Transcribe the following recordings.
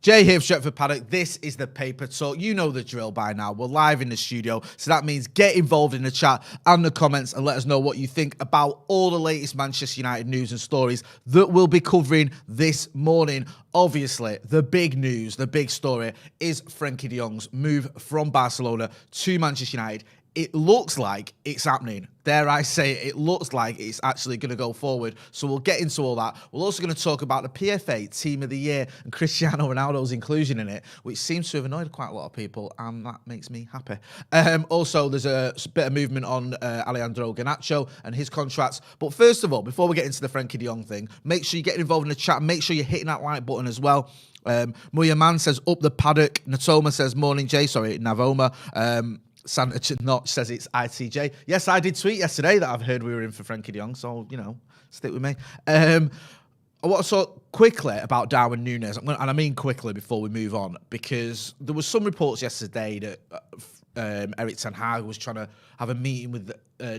Jay here from Stretford Paddock. This is the Paper Talk. You know the drill by now. We're live in the studio, so that means get involved in the chat and the comments and let us know what you think about all the latest Manchester United news and stories that we'll be covering this morning. Obviously, the big news, the big story is Frenkie de Jong's move from Barcelona to Manchester United. It looks like it's happening. Dare I say it looks like it's actually going to go forward. So we'll get into all that. We're also going to talk about the PFA Team of the Year and Cristiano Ronaldo's inclusion in it, which seems to have annoyed quite a lot of people, and that makes me happy. Also, there's a bit of movement on Alejandro and his contracts. But first of all, before we get into the Frenkie de Jong thing, make sure you get involved in the chat. Make sure you're hitting that like button as well. Muya Man says, up the paddock. Natoma says, morning, Jay. Sorry, Navoma. Santa Notch says it's ITJ. Yes, I did tweet yesterday that I've heard we were in for Frenkie de Jong, so, you know, stick with me. I want to talk quickly about Darwin Nunes, and I mean quickly before we move on, because there was some reports yesterday that Erik ten Hag was trying to have a meeting with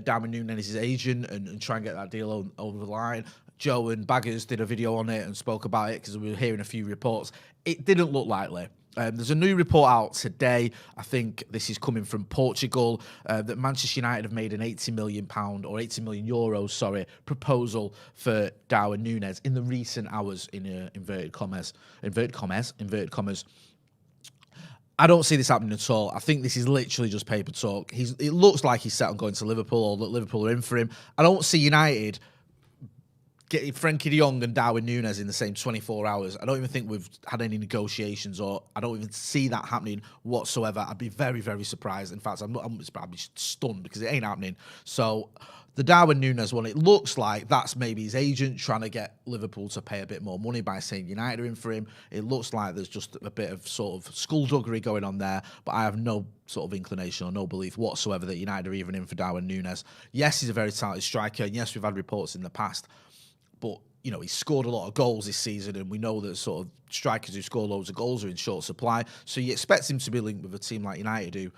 Darwin Nunes, his agent, and try and get that deal over the line. Joe and Baggers did a video on it and spoke about it because we were hearing a few reports. It didn't look likely. There's a new report out today. I think this is coming from Portugal, that Manchester United have made an £80 million or €80 million, proposal for Darwin Nunes in the recent hours, in inverted commas. I don't see this happening at all. I think this is literally just paper talk. It looks like he's set on going to Liverpool, or that Liverpool are in for him. I don't see United getting Frenkie de Jong and Darwin Nunes in the same 24 hours. I don't even think we've had any negotiations, or I don't even see that happening whatsoever. I'd be very, very surprised. In fact, I'd be stunned because it ain't happening. So the Darwin Nunes one, it looks like that's maybe his agent trying to get Liverpool to pay a bit more money by saying United are in for him. It looks like there's just a bit of sort of skullduggery going on there, but I have no sort of inclination or no belief whatsoever that United are even in for Darwin Nunes. Yes, he's a very talented striker, and yes, we've had reports in the past. But, you know, he's scored a lot of goals this season, and we know that sort of strikers who score loads of goals are in short supply. So you expect him to be linked with a team like United, who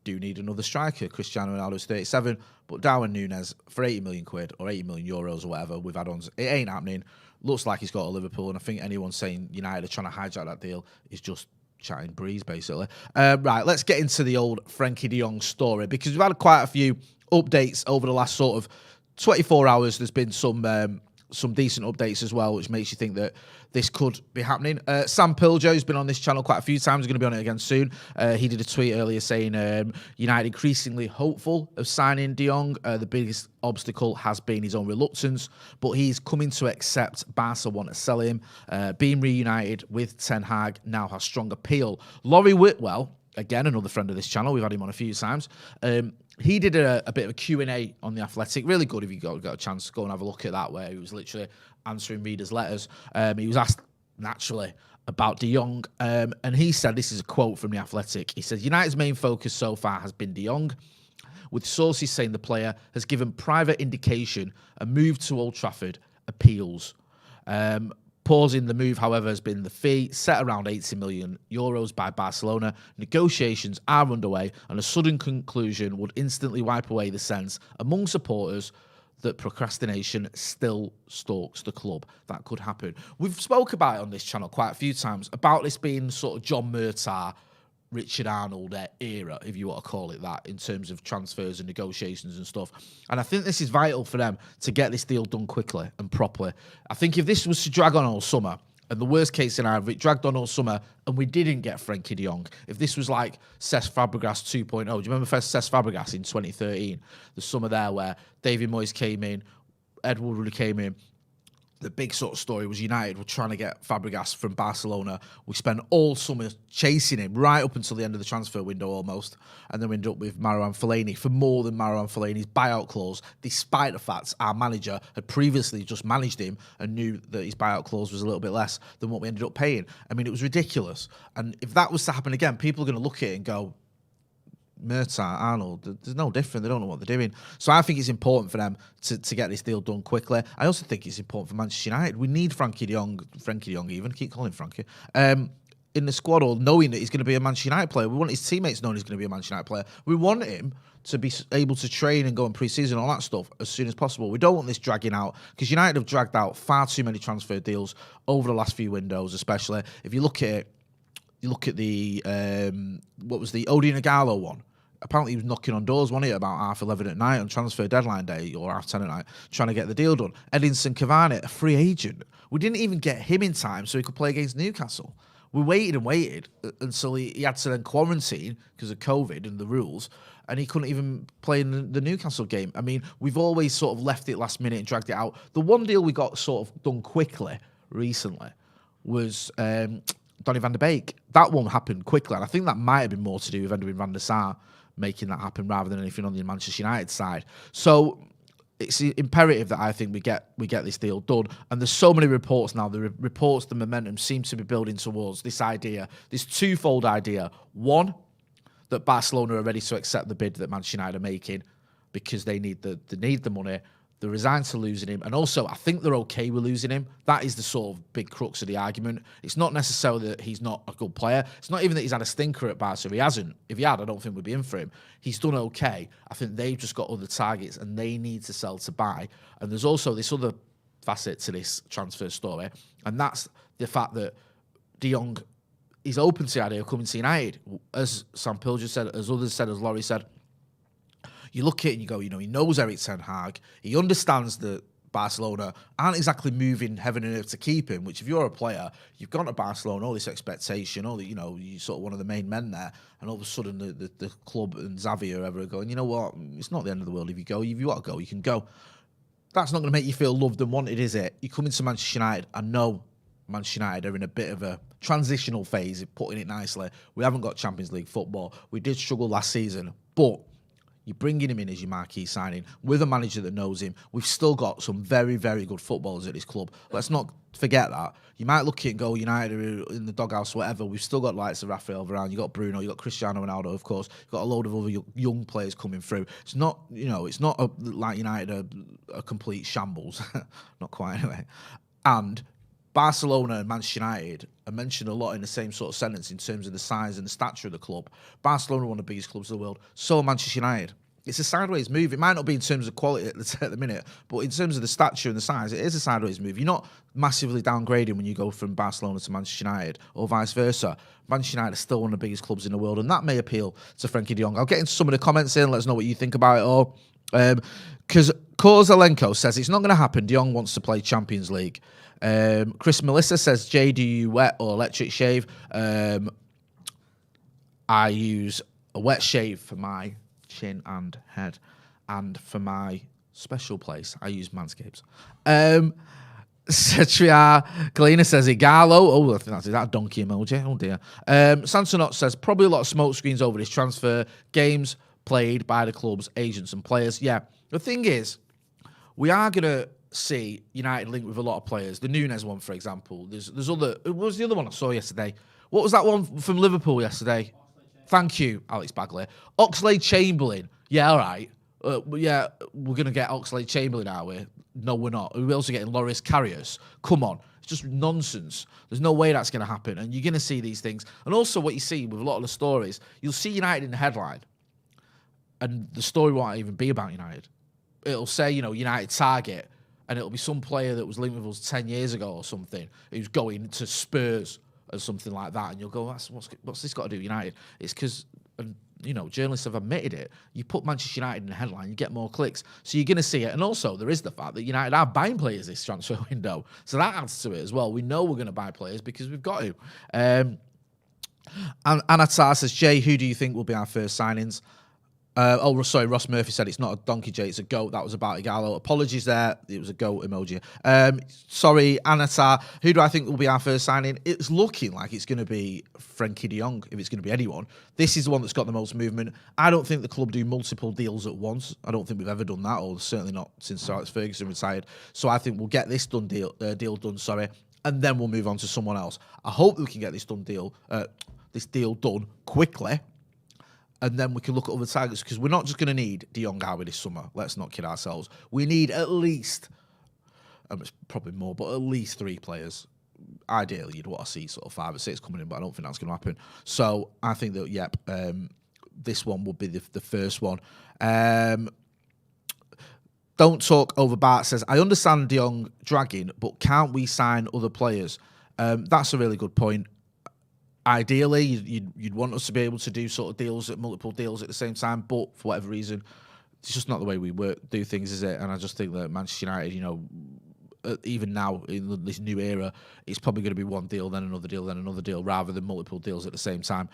do need another striker. Cristiano Ronaldo's 37, but Darwin Nunes for £80 million or €80 million or whatever with add-ons, it ain't happening. Looks like he's got to Liverpool, and I think anyone saying United are trying to hijack that deal is just chatting breeze, basically. Right, let's get into the old Frenkie de Jong story, because we've had quite a few updates over the last sort of 24 hours. There's been some decent updates as well, which makes you think that this could be happening. Sam Piljo, who's been on this channel quite a few times, is going to be on it again soon. He did a tweet earlier saying United increasingly hopeful of signing de Jong. The biggest obstacle has been his own reluctance, but he's coming to accept Barca want to sell him. Being reunited with Ten Hag now has strong appeal. Laurie Whitwell, again, another friend of this channel, we've had him on a few times, he did a bit of a Q&A on The Athletic. Really good if you got a chance to go and have a look at that, where he was literally answering readers' letters. He was asked, naturally, about de Jong, and he said, this is a quote from The Athletic, he said, United's main focus so far has been de Jong, with sources saying the player has given private indication a move to Old Trafford appeals. Pausing the move, however, has been the fee, set around €80 million by Barcelona. Negotiations are underway, and a sudden conclusion would instantly wipe away the sense among supporters that procrastination still stalks the club. That could happen. We've spoke about it on this channel quite a few times, about this being sort of John Murtaugh, Richard Arnold era, if you want to call it that, in terms of transfers and negotiations and stuff. And I think this is vital for them to get this deal done quickly and properly. I think if this was to drag on all summer, and the worst case scenario, if it dragged on all summer and we didn't get Frenkie de Jong, if this was like Cesc Fabregas 2.0, do you remember first Cesc Fabregas in 2013? The summer there where David Moyes came in, Ed Woodward came in. The big sort of story was United were trying to get Fabregas from Barcelona. We spent all summer chasing him right up until the end of the transfer window almost. And then we ended up with Marouane Fellaini for more than Marouane Fellaini's buyout clause, despite the fact our manager had previously just managed him and knew that his buyout clause was a little bit less than what we ended up paying. I mean, it was ridiculous. And if that was to happen again, people are going to look at it and go, Murtaugh, Arnold, there's no different. They don't know what they're doing. So I think it's important for them to get this deal done quickly. I also think it's important for Manchester United. We need Frenkie de Jong even, keep calling him Frankie, in the squad, or knowing that he's going to be a Manchester United player. We want his teammates knowing he's going to be a Manchester United player. We want him to be able to train and go in pre-season and all that stuff as soon as possible. We don't want this dragging out, because United have dragged out far too many transfer deals over the last few windows, especially. If you look at it, You look at the what was the Odi Nagalo one? Apparently he was knocking on doors, wasn't he, about 11:30 at night on transfer deadline day, or 10:30 at night, trying to get the deal done. Edinson Cavani, a free agent. We didn't even get him in time so he could play against Newcastle. We waited and waited until he had to then quarantine because of COVID and the rules, and he couldn't even play in the Newcastle game. I mean, we've always sort of left it last minute and dragged it out. The one deal we got sort of done quickly recently was Donny van der Beek. That one happened quickly, and I think that might have been more to do with Edwin van der Sar making that happen rather than anything on the Manchester United side. So it's imperative that I think we get this deal done. And there's so many reports now. The reports, the momentum seems to be building towards this idea, this twofold idea. One, that Barcelona are ready to accept the bid that Manchester United are making because they need the money. They're resigned to losing him. And also, I think they're okay with losing him. That is the sort of big crux of the argument. It's not necessarily that he's not a good player. It's not even that he's had a stinker at Barca. He hasn't. If he had, I don't think we'd be in for him. He's done okay. I think they've just got other targets and they need to sell to buy. And there's also this other facet to this transfer story, and that's the fact that De Jong is open to the idea of coming to United. As Sam Pilger said, as others said, as Laurie said, you look at it and you go, he knows Erik ten Hag. He understands that Barcelona aren't exactly moving heaven and earth to keep him, which if you're a player, you've gone to Barcelona, all this expectation, all that, you're sort of one of the main men there, and all of a sudden the club and Xavi or ever are going, you know what, it's not the end of the world if you go. If you want to go, you can go. That's not going to make you feel loved and wanted, is it? You come into Manchester United, I know Manchester United are in a bit of a transitional phase, putting it nicely. We haven't got Champions League football. We did struggle last season, but you're bringing him in as your marquee signing with a manager that knows him. We've still got some very, very good footballers at this club. Let's not forget that. You might look at it and go, United are in the doghouse, whatever. We've still got likes of Rafael Varane. You've got Bruno. You've got Cristiano Ronaldo, of course. You've got a load of other young players coming through. It's not, it's not like United are a complete shambles. Not quite, anyway. And Barcelona and Manchester United are mentioned a lot in the same sort of sentence in terms of the size and the stature of the club. Barcelona are one of the biggest clubs in the world. So are Manchester United. It's a sideways move. It might not be in terms of quality at the minute, but in terms of the stature and the size, it is a sideways move. You're not massively downgrading when you go from Barcelona to Manchester United or vice versa. Manchester United are still one of the biggest clubs in the world, and that may appeal to Frenkie de Jong. I'll get into some of the comments in. Let us know what you think about it all. Because Korzalenko says it's not going to happen. De Jong wants to play Champions League. Chris Melissa says, Jay, do you wet or electric shave? I use a wet shave for my chin and head, and for my special place I use Manscaped. Cetria Galena says Igalo. Oh, I think that's that donkey emoji. Oh dear. Santonot says probably a lot of smoke screens over this transfer. Games played by the club's agents and players. Yeah, the thing is, we are gonna see United linked with a lot of players. The Nunes one, for example. There's other. What was the other one I saw yesterday? What was that one from Liverpool yesterday? Thank you, Alex Bagley. Oxlade-Chamberlain. Yeah, all right. Yeah, we're going to get Oxlade-Chamberlain, are we? No, we're not. We're also getting Loris Karius. Come on. It's just nonsense. There's no way that's going to happen. And you're going to see these things. And also what you see with a lot of the stories, you'll see United in the headline, and the story won't even be about United. It'll say, United target, and it'll be some player that was linked with us 10 years ago or something who's going to Spurs or something like that, and you'll go, what's this got to do with United? It's because, journalists have admitted it. You put Manchester United in the headline, you get more clicks. So you're going to see it. And also, there is the fact that United are buying players this transfer window. So that adds to it as well. We know we're going to buy players because we've got to. And Anatar says, Jay, who do you think will be our first signings? Sorry, Ross Murphy said it's not a donkey, Jay, it's a goat. That was about Igalo. Apologies there. It was a goat emoji. Sorry, Anatar. Who do I think will be our first signing? It's looking like it's going to be Frenkie de Jong, if it's going to be anyone. This is the one that's got the most movement. I don't think the club do multiple deals at once. I don't think we've ever done that, or certainly not since Sir Alex Ferguson retired. So I think we'll get this deal done, and then we'll move on to someone else. I hope that we can get this deal done quickly. And then we can look at other targets, because we're not just going to need De Jong out this summer. Let's not kid ourselves. We need at least, it's probably more, but at least 3 players. Ideally, you'd want to see sort of 5 or 6 coming in, but I don't think that's going to happen. So I think that, this one would be the first one. Don't Talk Over Bart says, I understand De Jong dragging, but can't we sign other players? That's a really good point. ideally, you'd want us to be able to do sort of deals, multiple deals at the same time, but for whatever reason, it's just not the way we do things, is it? And I just think that Manchester United, even now in this new era, it's probably going to be one deal, then another deal, then another deal, rather than multiple deals at the same time.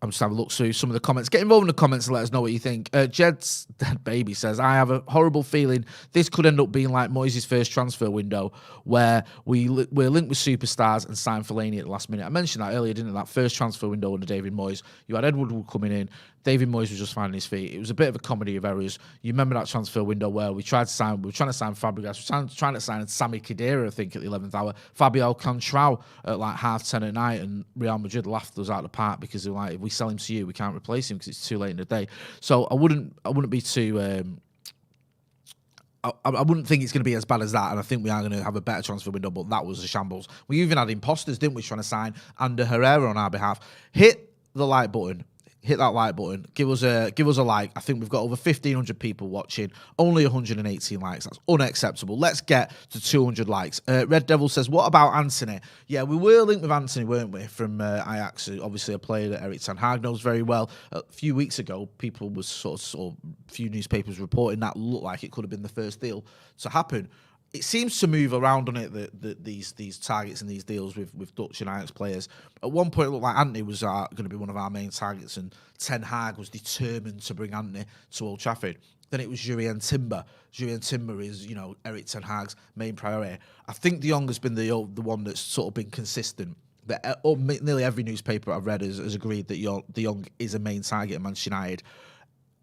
I'm just having a look through some of the comments. Get involved in the comments and let us know what you think. Jed's Dead Baby says, I have a horrible feeling this could end up being like Moyes' first transfer window, where we're linked with superstars and signed Fellaini at the last minute. I mentioned that earlier, didn't I? That first transfer window under David Moyes. You had Ed Woodward coming in. David Moyes was just finding his feet. It was a bit of a comedy of errors. You remember that transfer window where we were trying to sign Fabregas, we were trying to sign Sami Khedira, I think, at the 11th hour. Fabio Contrao at like 10:30 at night, and Real Madrid laughed us out of the park because they were like, if we sell him to you, we can't replace him because it's too late in the day. So I wouldn't be too. I wouldn't think it's going to be as bad as that, and I think we are going to have a better transfer window, but that was a shambles. We even had imposters, didn't we, trying to sign Ander Herrera on our behalf. Hit the like button. Hit that like button. Give us a like. I think we've got over 1,500 people watching. Only 118 likes. That's unacceptable. Let's get to 200 likes. Red Devil says, what about Anthony? Yeah, we were linked with Anthony, weren't we, from Ajax, obviously a player that Erik ten Hag knows very well. A few weeks ago, people was sort of a few newspapers reporting that looked like it could have been the first deal to happen. It seems to move around on it, that these targets and these deals with Dutch and Ajax players. At one point, it looked like Anthony was going to be one of our main targets, and Ten Hag was determined to bring Anthony to Old Trafford. Then it was Jurrien Timber. Jurrien Timber is, Erik ten Hag's main priority. I think De Jong has been the one that's sort of been consistent. That nearly every newspaper I've read has agreed that De Jong is a main target at Manchester United.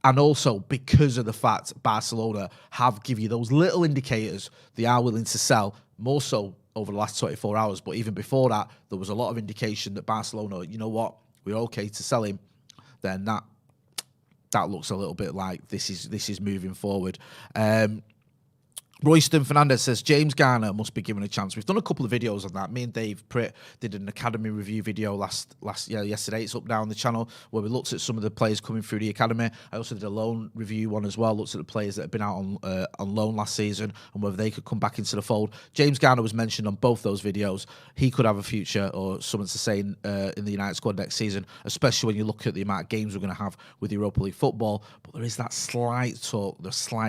And also because of the fact Barcelona have given you those little indicators they are willing to sell, more so over the last 24 hours. But even before that, there was a lot of indication that Barcelona, you know what, we're okay to sell him. Then that looks a little bit like this is moving forward. Royston Fernandez says, James Garner must be given a chance. We've done a couple of videos on that. Me and Dave Pritt did an academy review video yesterday. It's up now on the channel, where we looked at some of the players coming through the academy. I also did a loan review one as well, looked at the players that have been out on loan last season and whether they could come back into the fold. James Garner was mentioned on both those videos. He could have a future or something to say in the United squad next season, especially when you look at the amount of games we're going to have with Europa League football. But there is that slight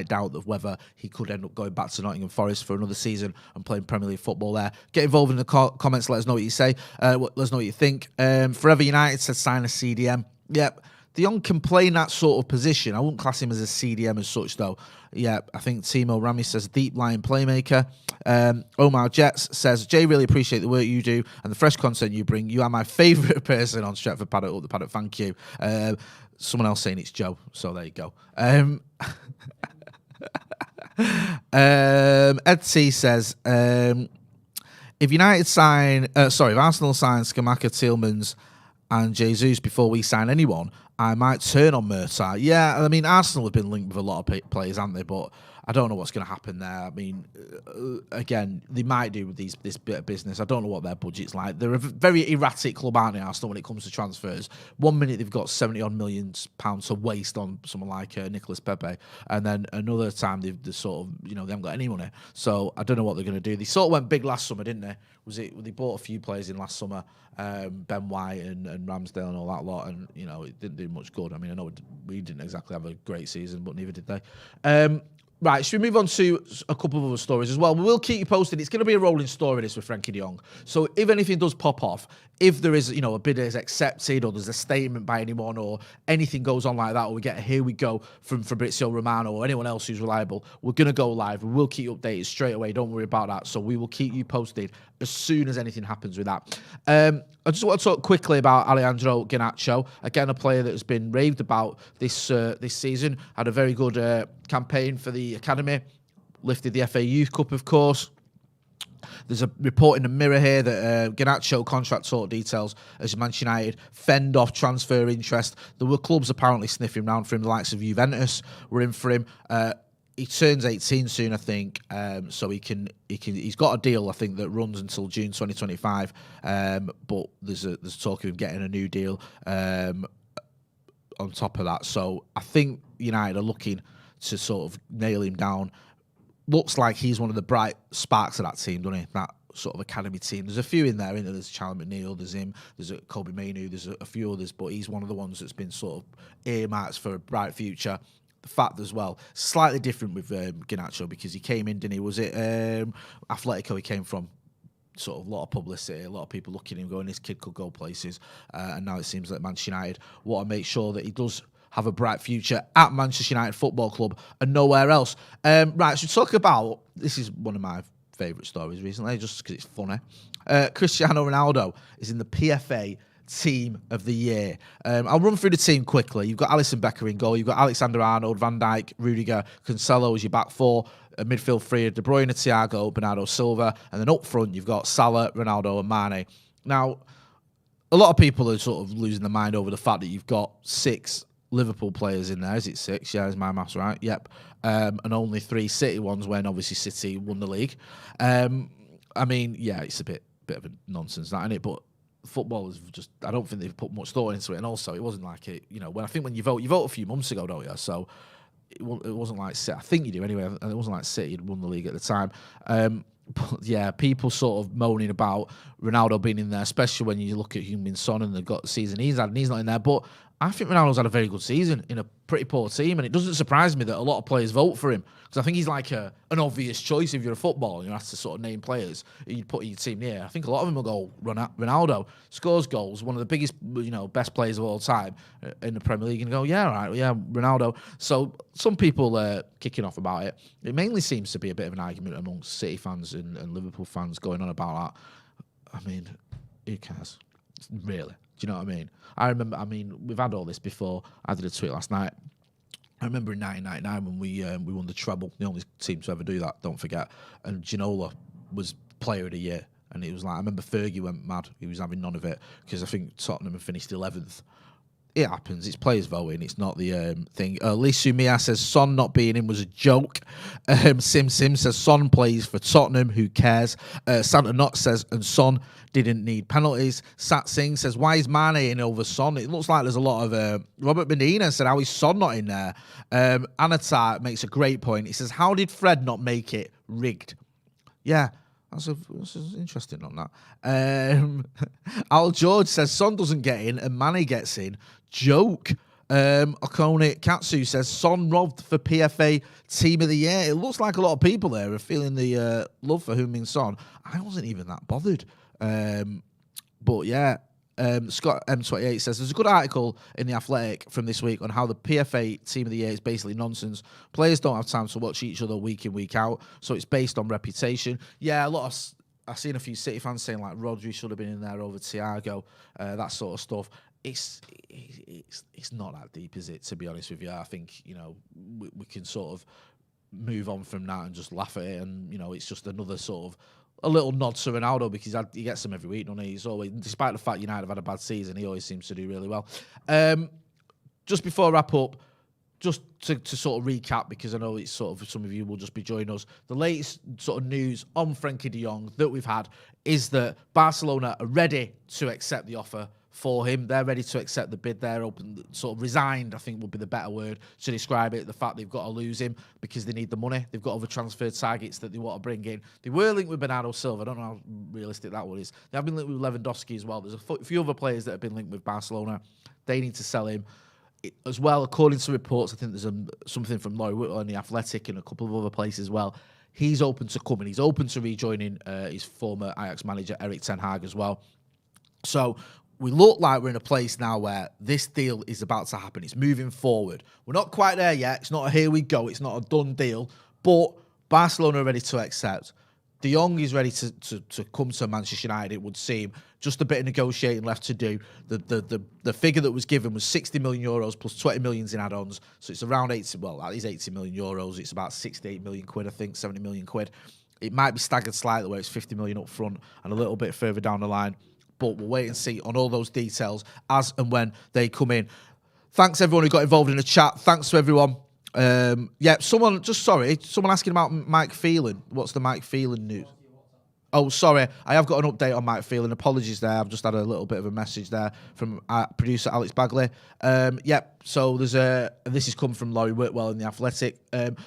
doubt of whether he could end up going back to Nottingham Forest for another season and playing Premier League football there. Get involved in the comments. Let us know what you say. Let us know what you think. Forever United says sign a CDM. Yep. De Jong can play in that sort of position. I wouldn't class him as a CDM as such, though. Yeah, I think Timo Rami says deep line playmaker. Omar Jets says, Jay, really appreciate the work you do and the fresh content you bring. You are my favourite person on Stretford Paddock, up the Paddock. Thank you. Someone else saying it's Joe, so there you go. Ed C says, if Arsenal sign Scamacca, Tielemans and Jesus before we sign anyone, I might turn on Murtagh. Yeah, I mean, Arsenal have been linked with a lot of players, haven't they? But I don't know what's going to happen there. I mean, again, they might do with this bit of business. I don't know what their budget's like. They're a very erratic club, aren't they, Arsenal, when it comes to transfers? 1 minute they've got £70-odd million to waste on someone like Nicolas Pepe, and then another time they've sort of, they haven't got any money. So I don't know what they're going to do. They sort of went big last summer, didn't they? They bought a few players in last summer, Ben White and Ramsdale and all that lot, and it didn't do much good. I mean, I know we didn't exactly have a great season, but neither did they. Right, should we move on to a couple of other stories as well? We will keep you posted. It's going to be a rolling story, this, with Frenkie de Jong. So if anything does pop off, if there is, a bid is accepted, or there's a statement by anyone, or anything goes on like that, or we get a here we go from Fabrizio Romano or anyone else who's reliable, we're going to go live. We will keep you updated straight away. Don't worry about that. So we will keep you posted as soon as anything happens with that. I just want to talk quickly about Alejandro Garnacho. Again, a player that has been raved about this season. Had a very good campaign for the academy. Lifted the FA Youth Cup, of course. There's a report in the Mirror here that Garnacho contract talk details as Manchester United fend off transfer interest. There were clubs apparently sniffing around for him. The likes of Juventus were in for him. He turns 18 soon, I think, so he's got a deal, I think, that runs until June 2025. But there's talk of him getting a new deal on top of that. So I think United are looking to sort of nail him down. Looks like he's one of the bright sparks of that team, doesn't he? That sort of academy team. There's a few in there, isn't there? There's Charlie McNeil, there's him, there's Kobe Mainu, there's a few others, but he's one of the ones that's been sort of earmarked for a bright future. The fact as well, slightly different with Garnacho because he came in, didn't he? Was it Atletico he came from? Sort of a lot of publicity, a lot of people looking at him going, this kid could go places. And now it seems like Manchester United want to make sure that he does have a bright future at Manchester United Football Club and nowhere else. Right, so talk about, this is one of my favourite stories recently, just because it's funny. Cristiano Ronaldo is in the PFA Team of the Year. I'll run through the team quickly. You've got Alisson Becker in goal. You've got Alexander-Arnold, Van Dijk, Rudiger, Cancelo as your back four. A midfield three, De Bruyne, Thiago, Bernardo Silva. And then up front, you've got Salah, Ronaldo and Mane. Now, a lot of people are sort of losing their mind over the fact that you've got 6 Liverpool players in there. Is it 6? Yeah, is my maths right? Yep. And only 3 City ones when obviously City won the league. I mean, yeah, it's a bit of a nonsense, that, isn't it? But football is just, I don't think they've put much thought into it. And also, it wasn't like it, when you vote a few months ago, don't you? So it wasn't like City. I think you do anyway. And it wasn't like City had won the league at the time. But yeah, people sort of moaning about Ronaldo being in there, especially when you look at Heung-min Son and they've got the season he's had and he's not in there. But I think Ronaldo's had a very good season in a pretty poor team, and it doesn't surprise me that a lot of players vote for him because I think he's like an obvious choice if you're a footballer and you have to sort of name players you'd put in your team here. I think a lot of them will go Ronaldo, scores goals, one of the biggest, best players of all time in the Premier League, and go, yeah, right, yeah, Ronaldo. So some people are kicking off about it. It mainly seems to be a bit of an argument amongst City fans and Liverpool fans going on about that. I mean, who cares? Really? Do you know what I mean? We've had all this before. I did a tweet last night. I remember in 1999 when we won the treble, the only team to ever do that, don't forget. And Ginola was player of the year. And it was like, I remember Fergie went mad. He was having none of it because I think Tottenham had finished 11th. It happens. It's players voting. It's not the thing. Lee Sumia says Son not being in was a joke. Sim says Son plays for Tottenham. Who cares? Santa Knott says, and Son didn't need penalties. Sat Singh says, why is Mane in over Son? It looks like there's a lot of... Robert Medina said, how is Son not in there? Anatar makes a great point. He says, how did Fred not make it? Rigged. Yeah. That's interesting on that. Al George says Son doesn't get in and Mane gets in. Joke. Okone Katsu says Son robbed for PFA Team of the Year. It looks like a lot of people there are feeling the love for Heung-min Son. I wasn't even that bothered. But yeah. Scott M28 says, there's a good article in The Athletic from this week on how the PFA Team of the Year is basically nonsense. Players don't have time to watch each other week in, week out, so it's based on reputation. Yeah, I've seen a few City fans saying like Rodri should have been in there over Thiago, that sort of stuff. It's not that deep, is it, to be honest with you? I think, we can sort of move on from that and just laugh at it, and, it's just another sort of a little nod to Ronaldo because he gets them every week, doesn't he? He's always, despite the fact United have had a bad season, he always seems to do really well. Just before I wrap up, just to sort of recap, because I know it's sort of some of you will just be joining us. The latest sort of news on Frenkie de Jong that we've had is that Barcelona are ready to accept the offer for him. They're ready to accept the bid. They're open, sort of resigned, I think would be the better word to describe it. The fact they've got to lose him because they need the money. They've got other transfer targets that they want to bring in. They were linked with Bernardo Silva. I don't know how realistic that one is. They have been linked with Lewandowski as well. There's a few other players that have been linked with Barcelona. They need to sell him. As well, according to reports, I think there's something from Laurie Whittle in The Athletic and a couple of other places as well. He's open to coming. He's open to rejoining his former Ajax manager, Erik ten Hag, as well. So we look like we're in a place now where this deal is about to happen. It's moving forward. We're not quite there yet. It's not a here we go. It's not a done deal. But Barcelona are ready to accept. De Jong is ready to come to Manchester United, it would seem. Just a bit of negotiating left to do. The figure that was given was 60 million euros plus 20 millions in add-ons. So it's around 80, well, that is 80 million euros. It's about 68 million quid, I think, 70 million quid. It might be staggered slightly where it's 50 million up front and a little bit further down the line. But we'll wait and see on all those details as and when they come in. Thanks everyone who got involved in the chat. Thanks to everyone. Someone asking about Mike Phelan. What's the Mike Phelan news? Oh, sorry. I have got an update on Mike Phelan. Apologies there. I've just had a little bit of a message there from producer Alex Bagley. Yep. So this has come from Laurie Whitwell in The Athletic.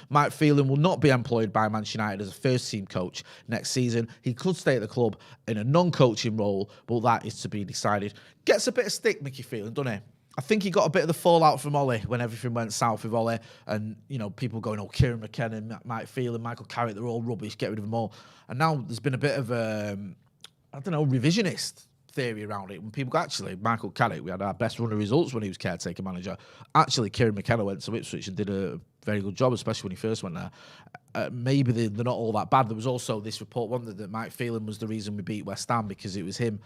Mike Phelan will not be employed by Manchester United as a first-team coach next season. He could stay at the club in a non-coaching role, but that is to be decided. Gets a bit of stick, Mickey Phelan, doesn't he? I think he got a bit of the fallout from Ollie when everything went south with Ollie, and people going, Kieran McKenna, Mike Phelan, Michael Carrick, they're all rubbish, get rid of them all. And now there's been a bit of revisionist theory around it. When people go, actually, Michael Carrick, we had our best run of results when he was caretaker manager. Actually, Kieran McKenna went to Ipswich and did a very good job, especially when he first went there. Maybe they're not all that bad. There was also this report, one that Mike Phelan was the reason we beat West Ham, because it was him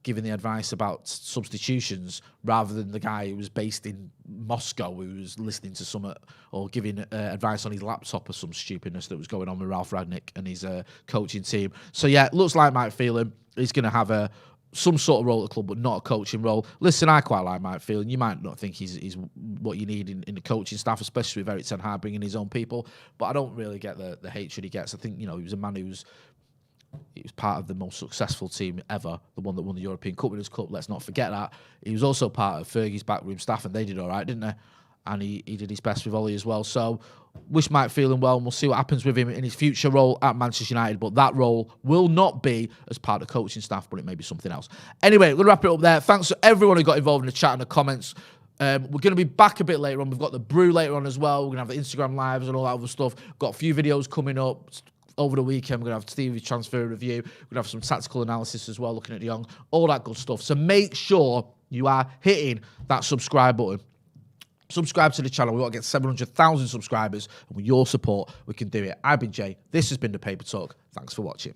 giving the advice about substitutions rather than the guy who was based in Moscow who was listening to some or giving advice on his laptop or some stupidness that was going on with Ralph Ragnick and his coaching team. So yeah, it looks like Mike Phelan is going to have some sort of role at the club, but not a coaching role. Listen, I quite like Mike Phelan. You might not think he's what you need in the coaching staff, especially with Erik ten Hag bringing his own people, but I don't really get the hatred he gets. I think, he was a man who was part of the most successful team ever, the one that won the European Cup Winners' Cup. Let's not forget that. He was also part of Fergie's backroom staff, and they did all right, didn't they? And he did his best with Ollie as well. So, wish Mike Phelan well, and we'll see what happens with him in his future role at Manchester United. But that role will not be as part of the coaching staff, but it may be something else. Anyway, we're going to wrap it up there. Thanks to everyone who got involved in the chat and the comments. We're going to be back a bit later on. We've got the brew later on as well. We're going to have the Instagram lives and all that other stuff. Got a few videos coming up. Over the weekend, we're going to have Stevie's transfer review. We're going to have some tactical analysis as well, looking at Jong, all that good stuff. So make sure you are hitting that subscribe button. Subscribe to the channel. We want to get 700,000 subscribers. And with your support, we can do it. I've been Jay. This has been The Paper Talk. Thanks for watching.